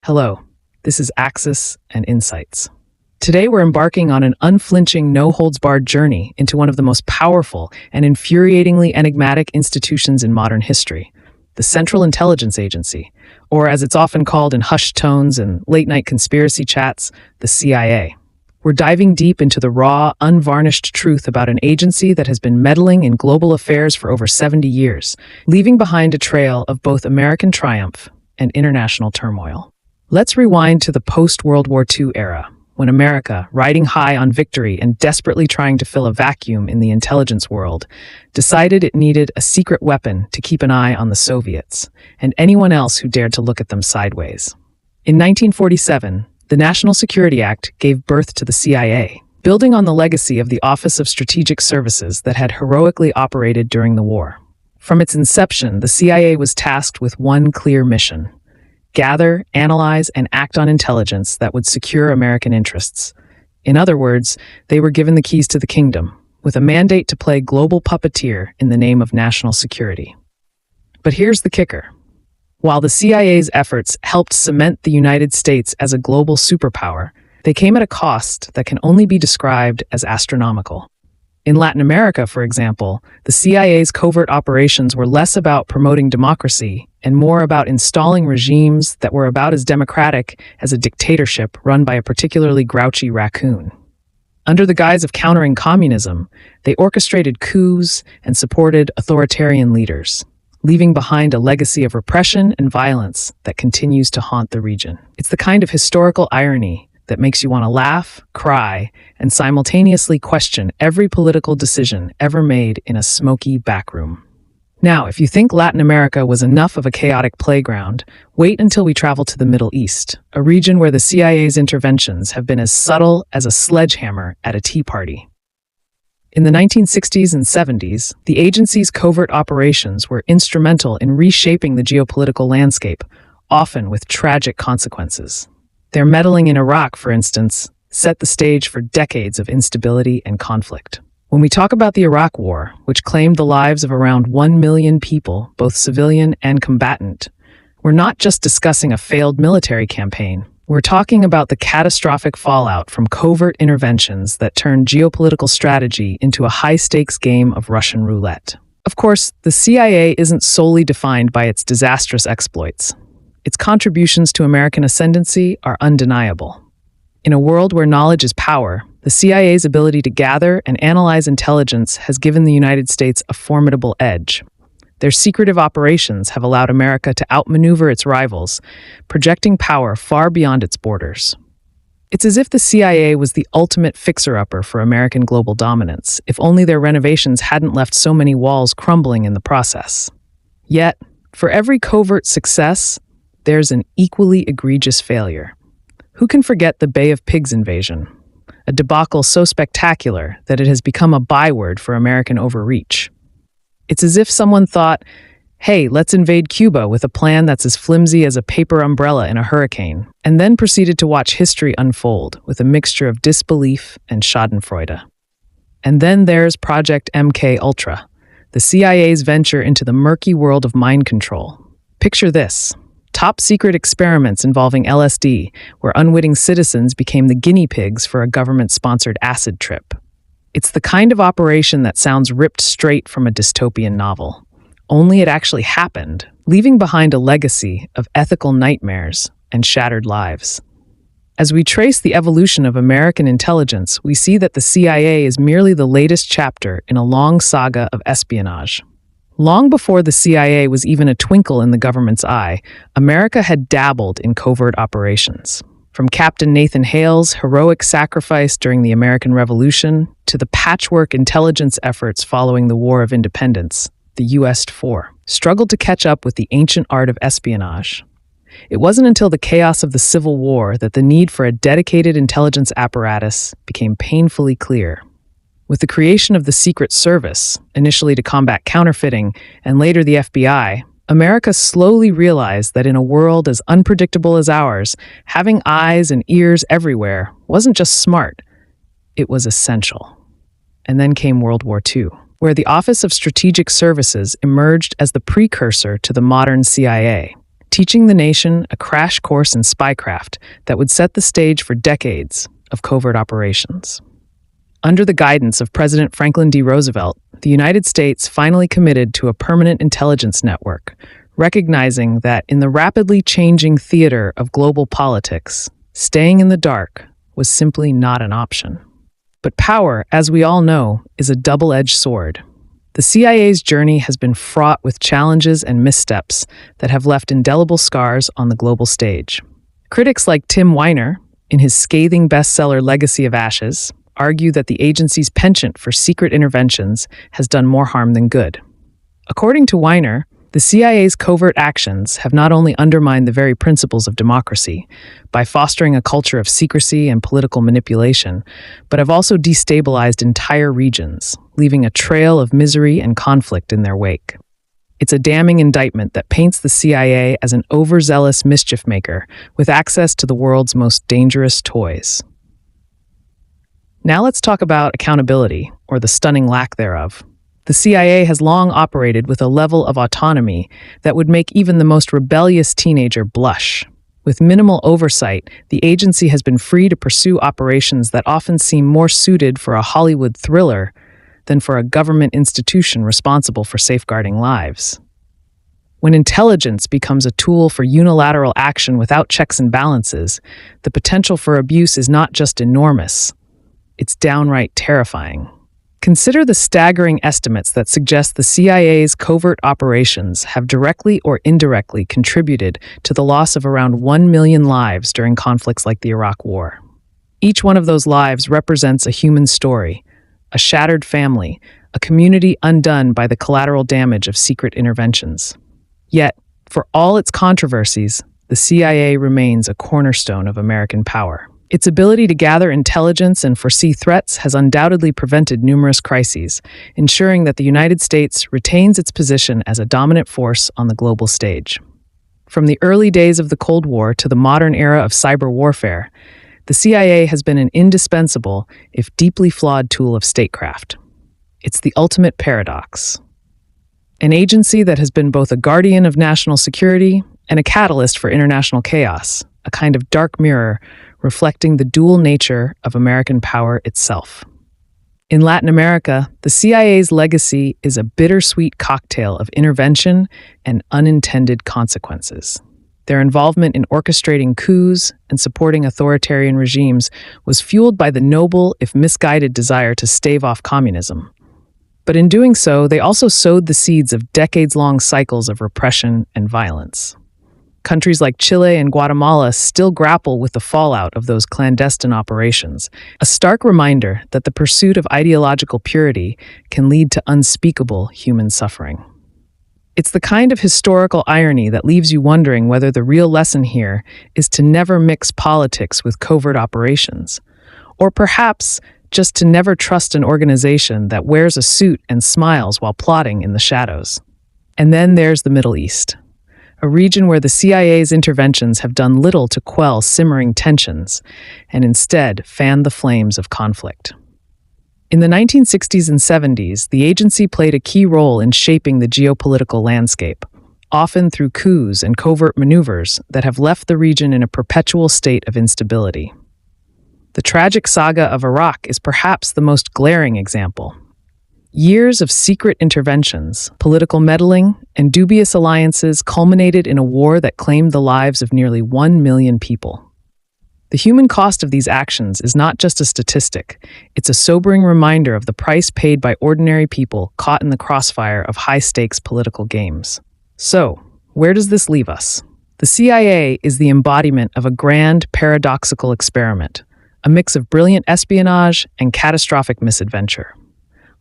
Hello, this is Axis and Insights. Today we're embarking on an unflinching, no-holds-barred journey into one of the most powerful and infuriatingly enigmatic institutions in modern history, the Central Intelligence Agency, or as it's often called in hushed tones and late-night conspiracy chats, the CIA. We're diving deep into the raw, unvarnished truth about an agency that has been meddling in global affairs for over 70 years, leaving behind a trail of both American triumph and international turmoil. Let's rewind to the post-World War II era, when America, riding high on victory and desperately trying to fill a vacuum in the intelligence world, decided it needed a secret weapon to keep an eye on the Soviets and anyone else who dared to look at them sideways. In 1947, the National Security Act gave birth to the CIA, building on the legacy of the Office of Strategic Services that had heroically operated during the war. From its inception, the CIA was tasked with one clear mission: gather, analyze, and act on intelligence that would secure American interests. In other words, they were given the keys to the kingdom, with a mandate to play global puppeteer in the name of national security. But here's the kicker. While the CIA's efforts helped cement the United States as a global superpower, they came at a cost that can only be described as astronomical. In Latin America, for example, the CIA's covert operations were less about promoting democracy and more about installing regimes that were about as democratic as a dictatorship run by a particularly grouchy raccoon. Under the guise of countering communism, they orchestrated coups and supported authoritarian leaders, leaving behind a legacy of repression and violence that continues to haunt the region. It's the kind of historical irony that makes you want to laugh, cry, and simultaneously question every political decision ever made in a smoky backroom. Now, if you think Latin America was enough of a chaotic playground, wait until we travel to the Middle East, a region where the CIA's interventions have been as subtle as a sledgehammer at a tea party. In the 1960s and 70s, the agency's covert operations were instrumental in reshaping the geopolitical landscape, often with tragic consequences. Their meddling in Iraq, for instance, set the stage for decades of instability and conflict. When we talk about the Iraq War, which claimed the lives of around 1 million people, both civilian and combatant, we're not just discussing a failed military campaign. We're talking about the catastrophic fallout from covert interventions that turned geopolitical strategy into a high-stakes game of Russian roulette. Of course, the CIA isn't solely defined by its disastrous exploits. Its contributions to American ascendancy are undeniable. In a world where knowledge is power, the CIA's ability to gather and analyze intelligence has given the United States a formidable edge. Their secretive operations have allowed America to outmaneuver its rivals, projecting power far beyond its borders. It's as if the CIA was the ultimate fixer-upper for American global dominance, if only their renovations hadn't left so many walls crumbling in the process. Yet, for every covert success, there's an equally egregious failure. Who can forget the Bay of Pigs invasion? A debacle so spectacular that it has become a byword for American overreach. It's as if someone thought, hey, let's invade Cuba with a plan that's as flimsy as a paper umbrella in a hurricane, and then proceeded to watch history unfold with a mixture of disbelief and schadenfreude. And then there's Project MKUltra, the CIA's venture into the murky world of mind control. Picture this. Top-secret experiments involving LSD, where unwitting citizens became the guinea pigs for a government-sponsored acid trip. It's the kind of operation that sounds ripped straight from a dystopian novel. Only it actually happened, leaving behind a legacy of ethical nightmares and shattered lives. As we trace the evolution of American intelligence, we see that the CIA is merely the latest chapter in a long saga of espionage. Long before the CIA was even a twinkle in the government's eye, America had dabbled in covert operations. From Captain Nathan Hale's heroic sacrifice during the American Revolution to the patchwork intelligence efforts following the War of Independence, the US struggled to catch up with the ancient art of espionage. It wasn't until the chaos of the Civil War that the need for a dedicated intelligence apparatus became painfully clear. With the creation of the Secret Service, initially to combat counterfeiting and later the FBI, America slowly realized that in a world as unpredictable as ours, having eyes and ears everywhere wasn't just smart, it was essential. And then came World War II, where the Office of Strategic Services emerged as the precursor to the modern CIA. teaching the nation a crash course in spycraft that would set the stage for decades of covert operations. Under the guidance of President Franklin D. Roosevelt, the United States finally committed to a permanent intelligence network, recognizing that in the rapidly changing theater of global politics, staying in the dark was simply not an option. But power, as we all know, is a double-edged sword. The CIA's journey has been fraught with challenges and missteps that have left indelible scars on the global stage. Critics like Tim Weiner, in his scathing bestseller Legacy of Ashes, argue that the agency's penchant for secret interventions has done more harm than good. According to Weiner, the CIA's covert actions have not only undermined the very principles of democracy by fostering a culture of secrecy and political manipulation, but have also destabilized entire regions, leaving a trail of misery and conflict in their wake. It's a damning indictment that paints the CIA as an overzealous mischief maker with access to the world's most dangerous toys. Now let's talk about accountability, or the stunning lack thereof. The CIA has long operated with a level of autonomy that would make even the most rebellious teenager blush. With minimal oversight, the agency has been free to pursue operations that often seem more suited for a Hollywood thriller than for a government institution responsible for safeguarding lives. When intelligence becomes a tool for unilateral action without checks and balances, the potential for abuse is not just enormous, it's downright terrifying. Consider the staggering estimates that suggest the CIA's covert operations have directly or indirectly contributed to the loss of around 1 million lives during conflicts like the Iraq War. Each one of those lives represents a human story, a shattered family, a community undone by the collateral damage of secret interventions. Yet, for all its controversies, the CIA remains a cornerstone of American power. Its ability to gather intelligence and foresee threats has undoubtedly prevented numerous crises, ensuring that the United States retains its position as a dominant force on the global stage. From the early days of the Cold War to the modern era of cyber warfare, the CIA has been an indispensable, if deeply flawed tool of statecraft. It's the ultimate paradox. An agency that has been both a guardian of national security and a catalyst for international chaos, a kind of dark mirror reflecting the dual nature of American power itself. In Latin America, the CIA's legacy is a bittersweet cocktail of intervention and unintended consequences. Their involvement in orchestrating coups and supporting authoritarian regimes was fueled by the noble, if misguided, desire to stave off communism. But in doing so, they also sowed the seeds of decades-long cycles of repression and violence. Countries like Chile and Guatemala still grapple with the fallout of those clandestine operations, a stark reminder that the pursuit of ideological purity can lead to unspeakable human suffering. It's the kind of historical irony that leaves you wondering whether the real lesson here is to never mix politics with covert operations, or perhaps just to never trust an organization that wears a suit and smiles while plotting in the shadows. And then there's the Middle East, a region where the CIA's interventions have done little to quell simmering tensions and instead fan the flames of conflict. In the 1960s and 70s, the agency played a key role in shaping the geopolitical landscape, often through coups and covert maneuvers that have left the region in a perpetual state of instability. The tragic saga of Iraq is perhaps the most glaring example. Years of secret interventions, political meddling, and dubious alliances culminated in a war that claimed the lives of nearly 1 million people. The human cost of these actions is not just a statistic, it's a sobering reminder of the price paid by ordinary people caught in the crossfire of high-stakes political games. So, where does this leave us? The CIA is the embodiment of a grand, paradoxical experiment, a mix of brilliant espionage and catastrophic misadventure.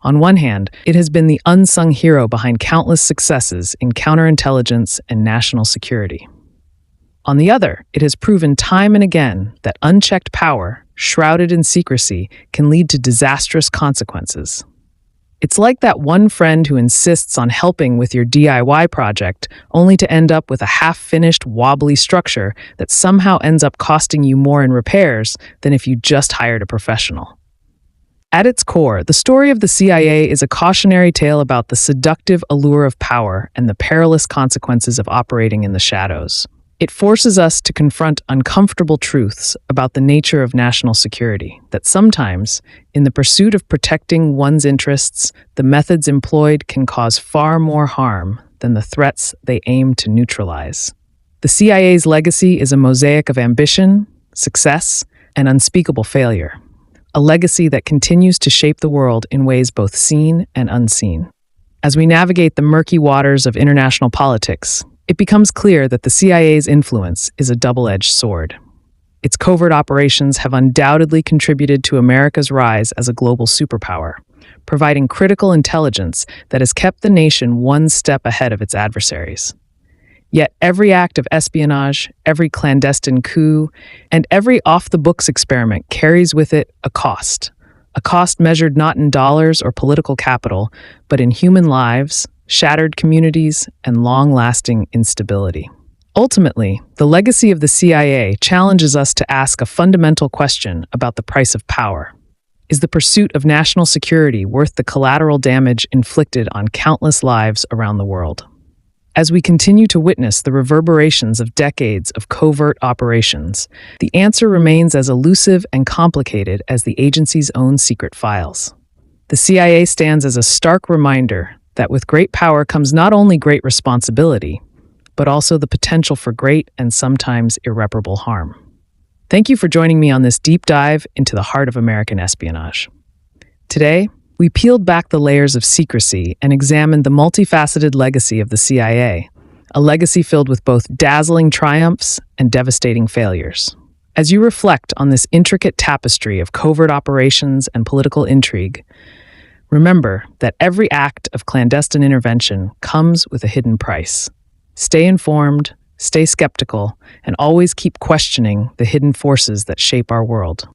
On one hand, it has been the unsung hero behind countless successes in counterintelligence and national security. On the other, it has proven time and again that unchecked power, shrouded in secrecy, can lead to disastrous consequences. It's like that one friend who insists on helping with your DIY project, only to end up with a half-finished, wobbly structure that somehow ends up costing you more in repairs than if you just hired a professional. At its core, the story of the CIA is a cautionary tale about the seductive allure of power and the perilous consequences of operating in the shadows. It forces us to confront uncomfortable truths about the nature of national security, that sometimes, in the pursuit of protecting one's interests, the methods employed can cause far more harm than the threats they aim to neutralize. The CIA's legacy is a mosaic of ambition, success, and unspeakable failure. A legacy that continues to shape the world in ways both seen and unseen. As we navigate the murky waters of international politics, it becomes clear that the CIA's influence is a double-edged sword. Its covert operations have undoubtedly contributed to America's rise as a global superpower, providing critical intelligence that has kept the nation one step ahead of its adversaries. Yet every act of espionage, every clandestine coup, and every off-the-books experiment carries with it a cost measured not in dollars or political capital, but in human lives, shattered communities, and long-lasting instability. Ultimately, the legacy of the CIA challenges us to ask a fundamental question about the price of power. Is the pursuit of national security worth the collateral damage inflicted on countless lives around the world? As we continue to witness the reverberations of decades of covert operations, the answer remains as elusive and complicated as the agency's own secret files. The CIA stands as a stark reminder that with great power comes not only great responsibility, but also the potential for great and sometimes irreparable harm. Thank you for joining me on this deep dive into the heart of American espionage. Today, we peeled back the layers of secrecy and examined the multifaceted legacy of the CIA, a legacy filled with both dazzling triumphs and devastating failures. As you reflect on this intricate tapestry of covert operations and political intrigue, remember that every act of clandestine intervention comes with a hidden price. Stay informed, stay skeptical, and always keep questioning the hidden forces that shape our world.